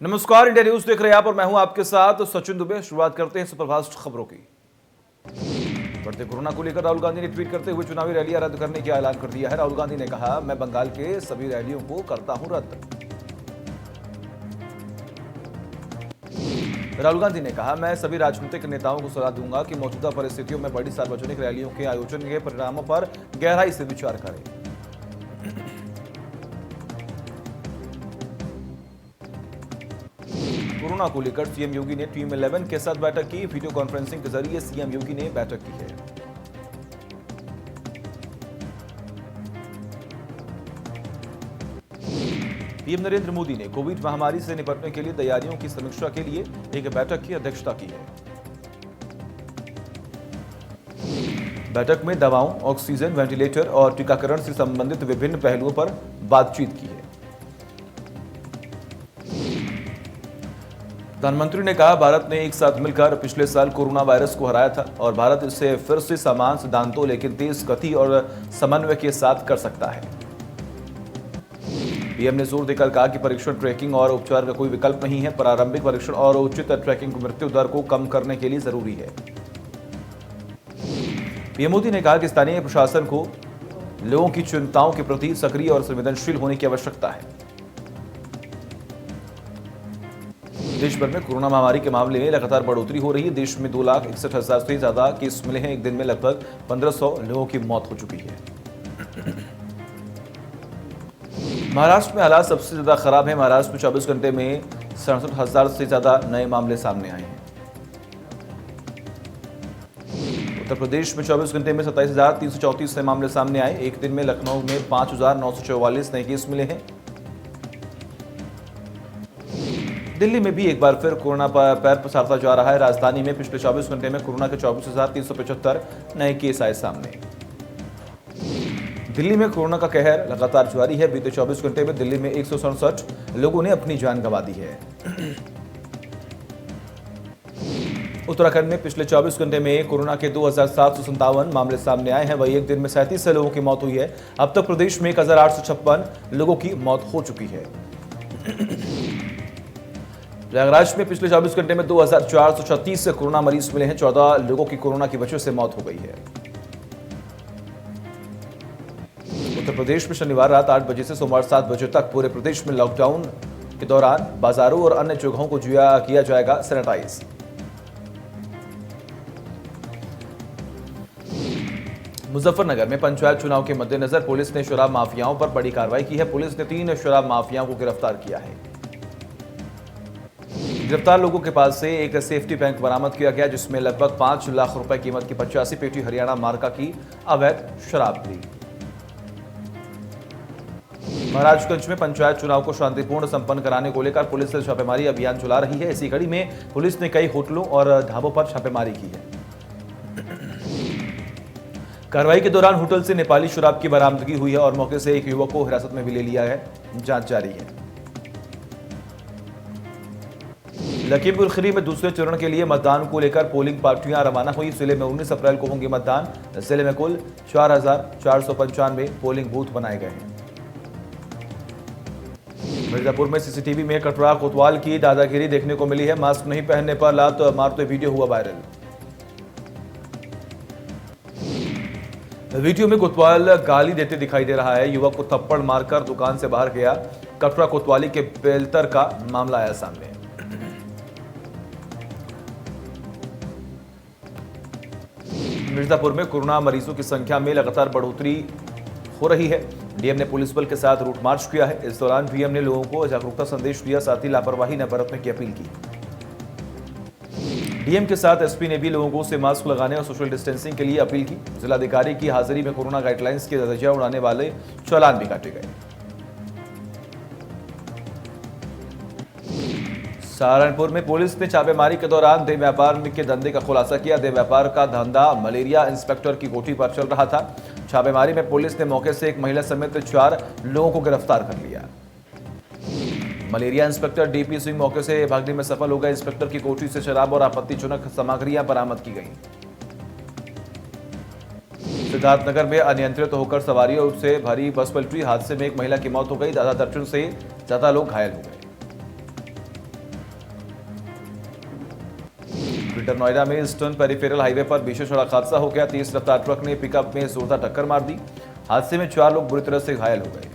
नमस्कार, India news देख रहे हैं आप और मैं हूं आपके साथ सचिन दुबे। शुरुआत करते हैं सुपरफास्ट खबरों की। बढ़ते कोरोना को लेकर राहुल गांधी ने ट्वीट करते हुए चुनावी रैलियां रद्द करने का ऐलान कर दिया है। राहुल गांधी ने कहा, मैं बंगाल के सभी रैलियों को करता हूं रद्द। राहुल गांधी ने कहा, मैं सभी राजनीतिक नेताओं को सलाह दूंगा कि मौजूदा परिस्थितियों में बड़ी सार्वजनिक रैलियों के आयोजन के परिणामों पर गहराई से विचार करें। कोरोना को लेकर सीएम योगी ने टीम 11 के साथ बैठक की। वीडियो कॉन्फ्रेंसिंग के जरिए सीएम योगी ने बैठक की है। पीएम नरेंद्र मोदी ने कोविड महामारी से निपटने के लिए तैयारियों की समीक्षा के लिए एक बैठक की अध्यक्षता की है। बैठक में दवाओं, ऑक्सीजन, वेंटिलेटर और टीकाकरण से संबंधित विभिन्न पहलुओं पर बातचीत की है। प्रधानमंत्री ने कहा, भारत ने एक साथ मिलकर पिछले साल कोरोना वायरस को हराया था और भारत इसे फिर से समान सिद्धांतों लेकिन तेज गति और समन्वय के साथ कर सकता है। पीएम ने जोर देकर कहा कि परीक्षण, ट्रैकिंग और उपचार का कोई विकल्प नहीं है। प्रारंभिक परीक्षण और उचित ट्रैकिंग मृत्यु दर को कम करने के लिए जरूरी है। पीएम मोदी ने कहा कि स्थानीय प्रशासन को लोगों की चिंताओं के प्रति सक्रिय और संवेदनशील होने की आवश्यकता है। देश भर में कोरोना महामारी के मामले में लगातार बढ़ोतरी हो रही है। देश में 2,61,000 से ज्यादा केस मिले हैं। एक दिन में लगभग 1,500 लोगों की मौत हो चुकी है। महाराष्ट्र में हालात सबसे ज्यादा खराब है। महाराष्ट्र में 24 घंटे में 67,000 से ज्यादा नए मामले सामने आए हैं। उत्तर प्रदेश में 24 घंटे में 27,334 नए मामले सामने आए। एक दिन में लखनऊ में 5,944 नए केस मिले हैं। दिल्ली में भी एक बार फिर कोरोना पैर पसारता जा रहा है। राजधानी में पिछले 24 घंटे में कोरोना के 24,375 नए केस आए सामने। दिल्ली में कोरोना का कहर लगातार जारी है। बीते 24 घंटे में दिल्ली में 167 लोगों ने अपनी जान गंवा दी है। उत्तराखंड में पिछले 24 घंटे में कोरोना के 2,757 मामले सामने आए हैं। वहीं एक दिन में 37 लोगों की मौत हुई है। अब तक प्रदेश में 1,856 लोगों की मौत हो चुकी है। प्रयागराज में पिछले 24 घंटे में 2,436 कोरोना मरीज मिले हैं। 14 लोगों की कोरोना की वजह से मौत हो गई है। उत्तर प्रदेश में शनिवार रात 8 बजे से सोमवार 7 बजे तक पूरे प्रदेश में लॉकडाउन के दौरान बाजारों और अन्य जगहों को किया जाएगा सैनिटाइज। मुजफ्फरनगर में पंचायत चुनाव के मद्देनजर पुलिस ने शराब माफियाओं पर बड़ी कार्रवाई की है। पुलिस ने 3 शराब माफियाओं को गिरफ्तार किया है। गिरफ्तार लोगों के पास से एक सेफ्टी बैंक बरामद किया गया, जिसमें लगभग 5 लाख रुपए कीमत की 85 पेटी हरियाणा मार्का की अवैध शराब थी। महाराजगंज में पंचायत चुनाव को शांतिपूर्ण संपन्न कराने को लेकर पुलिस ने छापेमारी अभियान चला रही है। इसी कड़ी में पुलिस ने कई होटलों और ढाबों पर छापेमारी की है। कार्रवाई के दौरान होटल से नेपाली शराब की बरामदगी हुई है और मौके से एक युवक को हिरासत में भी ले लिया है। जांच जारी है। लखीमपुर खीरी में दूसरे चरण के लिए मतदान को लेकर पोलिंग पार्टियां रवाना हुई। जिले में 19 अप्रैल को होंगे मतदान। जिले में कुल 4,495 पोलिंग बूथ बनाए गए हैं। मिर्जापुर में सीसीटीवी में कटरा कोतवाल की दादागिरी देखने को मिली है। मास्क नहीं पहनने पर लात मारते वीडियो हुआ वायरल। वीडियो में कोतवाल गाली देते दिखाई दे रहा है। युवक को थप्पड़ मारकर दुकान से बाहर गया। कटरा कोतवाली के बेलतर का मामला आया सामने। मिर्जापुर में कोरोना मरीजों की संख्या में लगातार बढ़ोतरी हो रही है। डीएम ने पुलिस बल के साथ रूट मार्च किया है। इस दौरान डीएम ने लोगों को जागरूकता संदेश दिया, साथ ही लापरवाही न बरतने की अपील की। डीएम के साथ एसपी ने भी लोगों से मास्क लगाने और सोशल डिस्टेंसिंग के लिए अपील की। जिलाधिकारी की हाजिरी में कोरोना गाइडलाइंस के धज्जियां उड़ाने वाले चालान भी काटे गए। सहारनपुर में पुलिस ने छापेमारी के दौरान देह व्यापार के धंधे का खुलासा किया। देह व्यापार का धंधा मलेरिया इंस्पेक्टर की कोठी पर चल रहा था। छापेमारी में पुलिस ने मौके से एक महिला समेत 4 लोगों को गिरफ्तार कर लिया। मलेरिया इंस्पेक्टर डीपी सिंह मौके से भागने में सफल हो गए। इंस्पेक्टर की कोठी से शराब और आपत्तिजनक सामग्रियां बरामद की गई। सिद्धार्थनगर में अनियंत्रित होकर सवारियों से भरी बस पलटी। हादसे में एक महिला की मौत हो गई। आधा दर्जन से ज्यादा लोग घायल हो गए। ग्रेटर नोएडा में ईस्टर्न पेरिफेरल हाईवे पर भीषण सड़क हादसा हो गया। तेज रफ्तार ट्रक ने पिकअप में जोरदार टक्कर मार दी। हादसे में 4 लोग बुरी तरह से घायल हो गए।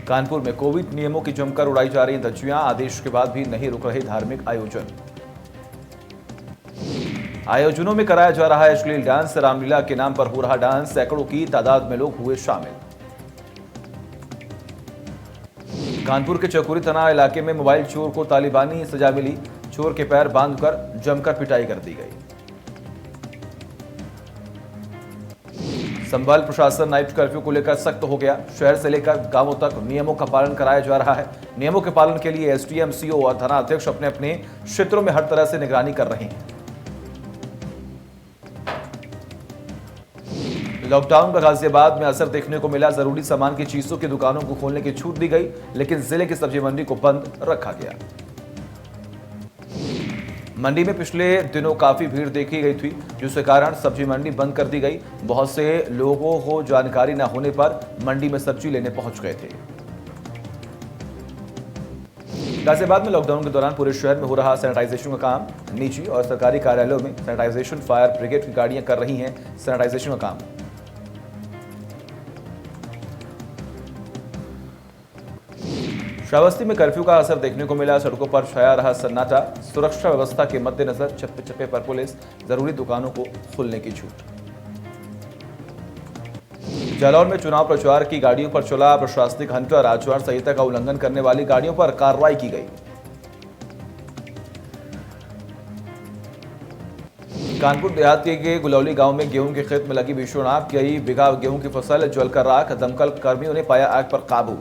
कानपुर में कोविड नियमों की जमकर उड़ाई जा रही धज्जियां। आदेश के बाद भी नहीं रुक रहे धार्मिक आयोजन। आयोजनों में कराया जा रहा है अश्लील डांस। रामलीला के नाम पर हो रहा डांस। सैकड़ों की तादाद में लोग हुए शामिल। कानपुर के चकोरी थाना इलाके में मोबाइल चोर को तालिबानी सजा मिली। चोर के पैर बांधकर जमकर पिटाई कर दी गई। संभल प्रशासन नाइट कर्फ्यू को लेकर सख्त हो गया। शहर से लेकर गांवों तक नियमों का पालन कराया जा रहा है। नियमों के पालन के लिए एसडीएम, सीओ और थाना अध्यक्ष अपने अपने क्षेत्रों में हर तरह से निगरानी कर रहे हैं। लॉकडाउन का गाजियाबाद में असर देखने को मिला। जरूरी सामान की चीजों की दुकानों को खोलने की छूट दी गई, लेकिन जिले की सब्जी मंडी को बंद रखा गया। मंडी में पिछले दिनों काफी भीड़ देखी गई थी, जिसके कारण सब्जी मंडी बंद कर दी गई। बहुत से लोगों को जानकारी न होने पर मंडी में सब्जी लेने पहुंच गए थे। गाजियाबाद में लॉकडाउन के दौरान पूरे शहर में हो रहा सैनिटाइजेशन का काम। निजी और सरकारी कार्यालयों में सैनिटाइजेशन, फायर ब्रिगेड की गाड़ियां कर रही हैं सैनिटाइजेशन का काम। श्रावस्ती में कर्फ्यू का असर देखने को मिला। सड़कों पर छाया रहा सन्नाटा। सुरक्षा व्यवस्था के मद्देनजर चप्पे चप्पे पर पुलिस। जरूरी दुकानों को खोलने की छूट। जालौर में चुनाव प्रचार की गाड़ियों पर चला प्रशासनिक हंटर। आचार संहिता का उल्लंघन करने वाली गाड़ियों पर कार्रवाई की गई। कानपुर देहात के गुलौली गांव में गेहूं के खेत में लगी भीषण आग। कई बीघा गेहूं की फसल जलकर राख। दमकल कर्मियों ने पाया आग पर काबू।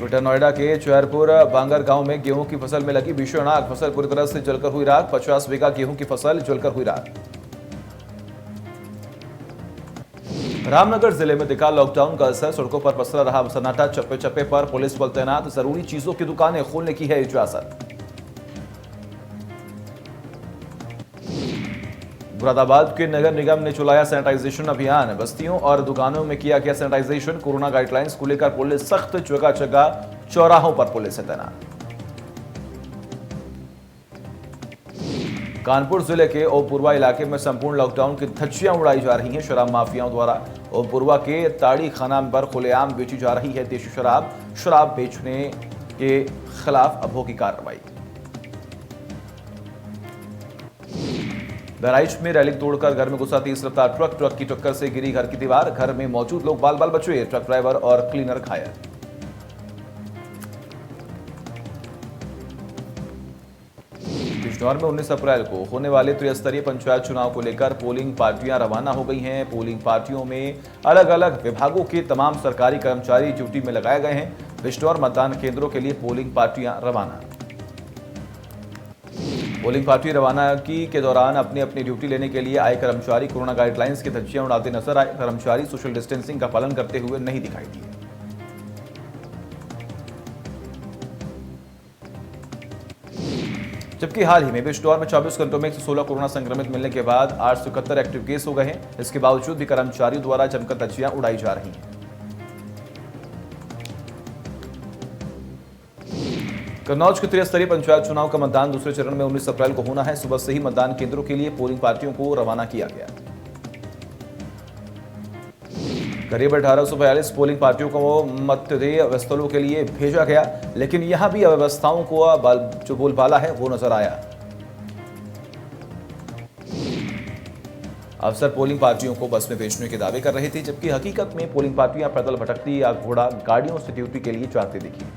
ग्रेटर नोएडा के चौहरपुर बांगर गांव में गेहूं की फसल में लगी भीषण आग। फसल पूरी तरह से जलकर हुई राख। 50 बीघा गेहूं की फसल जलकर हुई राख। रामनगर जिले में दिखा लॉकडाउन का असर। सड़कों पर पसरा रहा सन्नाटा। चप्पे चप्पे पर पुलिस बल तैनात। जरूरी चीजों की दुकानें खोलने की है इजाजत। मुरादाबाद के नगर निगम ने चलाया सैनिटाइजेशन अभियान। बस्तियों और दुकानों में किया गया सैनिटाइजेशन। कोरोना गाइडलाइंस को लेकर पुलिस सख्त। जगह जगह चौराहों पर पुलिस है तैनात। कानपुर जिले के ओमपुरवा इलाके में संपूर्ण लॉकडाउन की धज्जियां उड़ाई जा रही हैं शराब माफियाओं द्वारा। ओमपुरवा के ताड़ी खाना पर खुलेआम बेची जा रही है देशी शराब। शराब बेचने के खिलाफ अभो की कार्रवाई। बहराइच में रैलिंग तोड़कर घर में घुसा तेज रफ्तार ट्रक। ट्रक की टक्कर से गिरी घर की दीवार। घर में मौजूद लोग बाल बाल बचे। ट्रक ड्राइवर और क्लीनर घायल। बिजनौर में 19 अप्रैल को होने वाले त्रिस्तरीय पंचायत चुनाव को लेकर पोलिंग पार्टियां रवाना हो गई हैं। पोलिंग पार्टियों में अलग अलग विभागों के तमाम सरकारी कर्मचारी ड्यूटी में लगाए गए हैं। बिजनौर मतदान केंद्रों के लिए पोलिंग पार्टियां रवाना। पोलिंग पार्टी रवानगी के दौरान अपनी अपनी ड्यूटी लेने के लिए आए कर्मचारी कोरोना गाइडलाइंस की धज्जियां उड़ाते नजर आए। कर्मचारी सोशल डिस्टेंसिंग का पालन करते हुए नहीं दिखाई दिए। जबकि हाल ही में बिजनौर में 24 घंटों में 116 कोरोना संक्रमित मिलने के बाद 871 एक्टिव केस हो गए हैं। इसके बावजूद भी कर्मचारियों द्वारा जमकर धज्जियां उड़ाई जा रही हैं। कन्नौज के त्रिस्तरीय पंचायत चुनाव का मतदान दूसरे चरण में 19 अप्रैल को होना है। सुबह से ही मतदान केंद्रों के लिए पोलिंग पार्टियों को रवाना किया गया। करीब 1842 पोलिंग पार्टियों को मतदेय स्थलों के लिए भेजा गया, लेकिन यहां भी अव्यवस्थाओं को जो बोलबाला है वो नजर आया। अफसर पोलिंग पार्टियों को बस में भेजने के दावे कर रहे थे, जबकि हकीकत में पोलिंग पार्टियां पैदल भटकती या घोड़ा गाड़ियों से ड्यूटी के लिए जाती दिखी।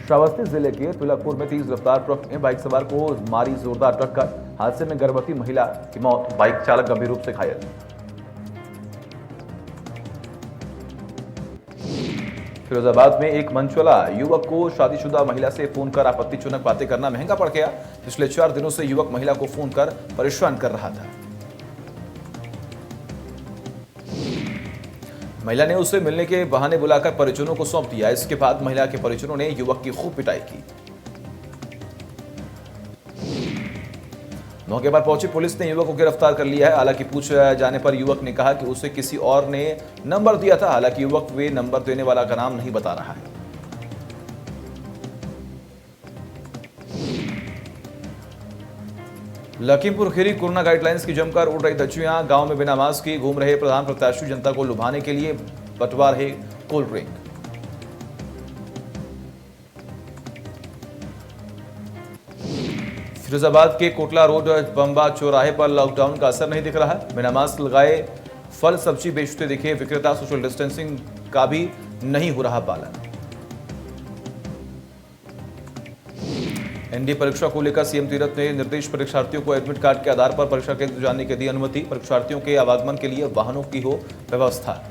श्रावस्ती जिले के तुलकपुर में तेज रफ्तार ट्रक ने बाइक सवार को मारी जोरदार टक्कर। हादसे में गर्भवती महिला की मौत। बाइक चालक गंभीर रूप से घायल। फिरोजाबाद में एक मनचला युवक को शादीशुदा महिला से फोन कर आपत्तिजनक बातें करना महंगा पड़ गया। पिछले 4 दिनों से युवक महिला को फोन कर परेशान कर रहा था। महिला ने उसे मिलने के बहाने बुलाकर परिजनों को सौंप दिया। इसके बाद महिला के परिजनों ने युवक की खूब पिटाई की। मौके पर पहुंची पुलिस ने युवक को गिरफ्तार कर लिया है। हालांकि पूछ जाने पर युवक ने कहा कि उसे किसी और ने नंबर दिया था। हालांकि युवक वे नंबर देने वाला का नाम नहीं बता रहा है। लखीमपुर खीरी कोरोना गाइडलाइंस की जमकर उड़ रही धज्जियां। गांव में बिना मास्क के घूम रहे प्रधान प्रत्याशी जनता को लुभाने के लिए बंटवा रहे कोल्ड ड्रिंक। फिरोजाबाद के कोटला रोड बम्बा चौराहे पर लॉकडाउन का असर नहीं दिख रहा है। बिना मास्क लगाए फल सब्जी बेचते दिखे विक्रेता। सोशल डिस्टेंसिंग का भी नहीं हो रहा पालन। एनडीए परीक्षा को लेकर सीएम तीरथ ने निर्देश परीक्षार्थियों को एडमिट कार्ड के आधार पर परीक्षा केंद्र जाने की दी अनुमति। परीक्षार्थियों के आवागमन के लिए वाहनों की हो व्यवस्था।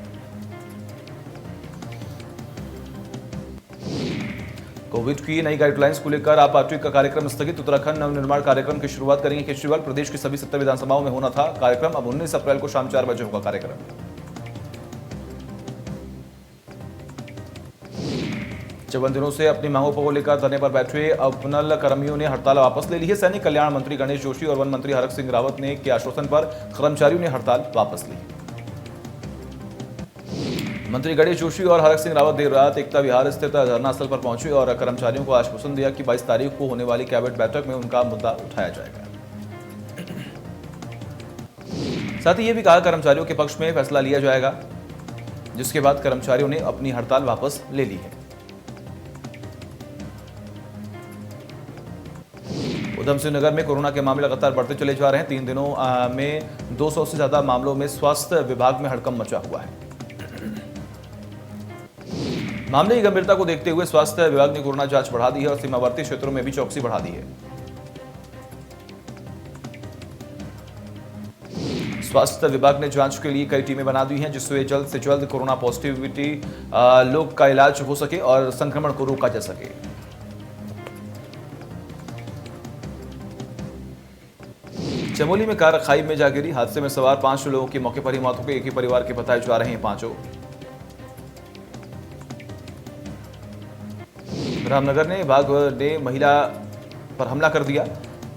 कोविड की नई गाइडलाइंस को लेकर आप पार्टी का कार्यक्रम स्थगित। उत्तराखंड नवनिर्माण कार्यक्रम की शुरुआत करेंगे केजरीवाल। प्रदेश की सभी 70 विधानसभाओं में होना था कार्यक्रम। अब 19 अप्रैल को शाम 4 बजे होगा कार्यक्रम। 54 दिनों से अपनी मांगों को लेकर धरने पर बैठे अपनल कर्मियों ने हड़ताल वापस ले ली है। सैनिक कल्याण मंत्री गणेश जोशी और वन मंत्री हरक सिंह रावत ने के आश्वासन पर कर्मचारियों ने हड़ताल वापस ली। मंत्री गणेश जोशी और हरक सिंह रावत देर रात एकता विहार स्थित धरना स्थल पर पहुंचे और कर्मचारियों को आश्वासन दिया कि 22 तारीख को होने वाली कैबिनेट बैठक में उनका मुद्दा उठाया जाएगा। साथ ही ये भी कहा कर्मचारियों के पक्ष में फैसला लिया जाएगा, जिसके बाद कर्मचारियों ने अपनी हड़ताल वापस ले ली है। उधम सिंह नगर में कोरोना के मामले लगातार बढ़ते चले जा रहे हैं। 3 दिनों में 200 से ज्यादा मामलों में स्वास्थ्य विभाग में हड़कंप मचा हुआ है। मामले की गंभीरता को देखते हुए स्वास्थ्य विभाग ने कोरोना जांच बढ़ा दी है और सीमावर्ती क्षेत्रों में भी चौकसी बढ़ा दी है। स्वास्थ्य विभाग ने जांच के लिए कई टीमें बना दी हैं, जिससे जल्द से जल्द कोरोना पॉजिटिविटी लोग का इलाज हो सके और संक्रमण को रोका जा सके। चमोली में कार खाई में जा गिरी। हादसे में सवार 5 लोगों की मौके पर ही मौत हो गई। एक ही परिवार के बताए जा रहे हैं पांचों। रामनगर ने बाघ ने महिला पर हमला कर दिया।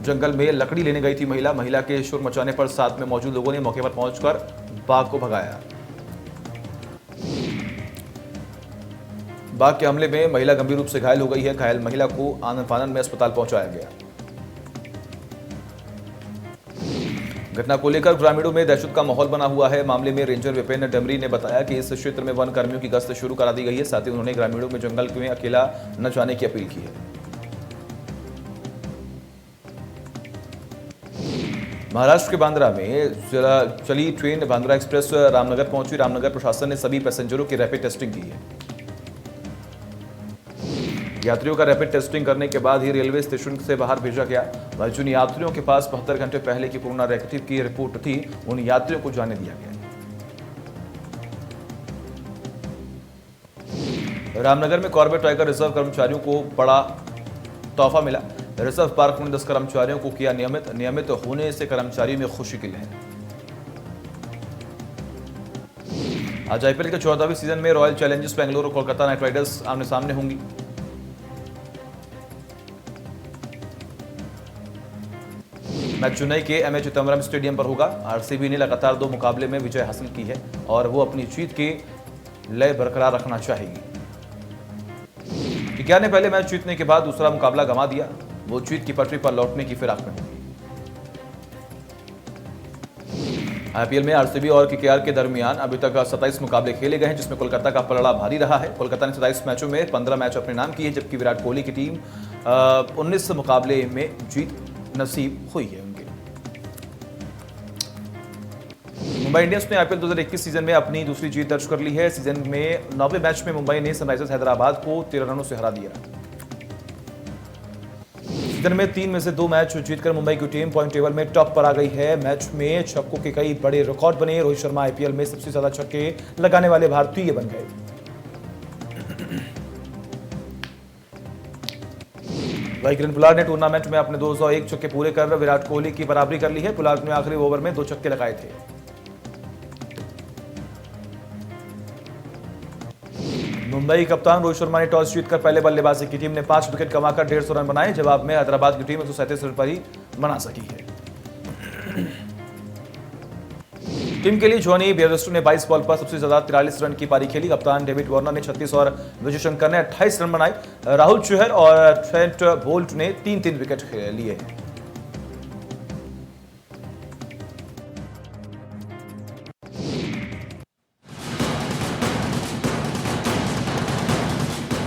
जंगल में लकड़ी लेने गई थी महिला के शोर मचाने पर साथ में मौजूद लोगों ने मौके पर पहुंचकर बाघ को भगाया। बाघ के हमले में महिला गंभीर रूप से घायल हो गई है। घायल महिला को आनन फानन में अस्पताल पहुंचाया गया। घटना को लेकर ग्रामीणों में दहशत का माहौल बना हुआ है। मामले में रेंजर विपिन डमरी ने बताया कि इस क्षेत्र में वन कर्मियों की गश्त शुरू करा दी गई है। साथ ही उन्होंने ग्रामीणों में जंगल में अकेला न जाने की अपील की है। महाराष्ट्र के बांद्रा में चली ट्रेन बांद्रा एक्सप्रेस रामनगर पहुंची। रामनगर प्रशासन ने सभी पैसेंजरों की रैपिड टेस्टिंग की है। यात्रियों का रैपिड टेस्टिंग करने के बाद ही रेलवे स्टेशन से बाहर भेजा गया। वहीं जिन यात्रियों के पास 72 घंटे पहले की कोरोना नेगेटिव की रिपोर्ट थी, उन यात्रियों को जाने दिया गया। रामनगर में कॉर्बेट टाइगर रिजर्व कर्मचारियों को बड़ा तोहफा मिला। रिजर्व पार्क में 10 कर्मचारियों को किया नियमित होने से कर्मचारियों में खुशी की लहर। आज आईपीएल के 14वें सीजन में रॉयल चैलेंजर्स बेंगलुरु और कोलकाता नाइट राइडर्स आमने सामने होंगी। मैच चेन्नई के एमए चिदंबरम स्टेडियम पर होगा। आरसीबी ने लगातार 2 मुकाबले में विजय हासिल की है और वो अपनी जीत के लय बरकरार रखना चाहेगी। केकेआर ने पहले मैच जीतने के बाद दूसरा मुकाबला गंवा दिया। वो जीत की पटरी पर लौटने की फिराक में होगी। आईपीएल में आरसीबी और केकेआर के दरमियान अभी तक 27 मुकाबले खेले गए हैं, जिसमें कोलकाता का पलड़ा भारी रहा है। कोलकाता ने 27 मैचों में 15 मैच अपने नाम किए, जबकि विराट कोहली की टीम 19 मुकाबले में जीत नसीब हुई है उनके। मुंबई इंडियंस ने आईपीएल 2021 सीजन में अपनी दूसरी जीत दर्ज कर ली है। सीजन में 9वें मैच में मुंबई ने सनराइजर्स हैदराबाद को 13 रनों से हरा दिया। सीजन में 3 में से 2 मैच जीतकर मुंबई की टीम पॉइंट टेबल में टॉप पर आ गई है। मैच में छक्कों के कई बड़े रिकॉर्ड बने। रोहित शर्मा आईपीएल में सबसे ज्यादा छक्के लगाने वाले भारतीय बन गए। वहीं किरण पोलार्ड ने टूर्नामेंट में अपने 201 छक्के पूरे कर विराट कोहली की बराबरी कर ली है। पोलार्ड ने आखिरी ओवर में 2 छक्के लगाए थे। मुंबई कप्तान रोहित शर्मा ने टॉस जीतकर पहले बल्लेबाजी की। टीम ने 5 विकेट कमाकर 150 रन बनाए। जवाब में हैदराबाद की टीम 137 रन पर ही बना सकी है। टीम के लिए जॉनी बेयरस्टो ने 22 बॉल पर सबसे ज्यादा 43 रन की पारी खेली। कप्तान डेविड वार्नर ने 36 और विजय शंकर ने 28 रन बनाए। राहुल चहर और ट्रेंट बोल्ट ने 3-3 विकेट लिए।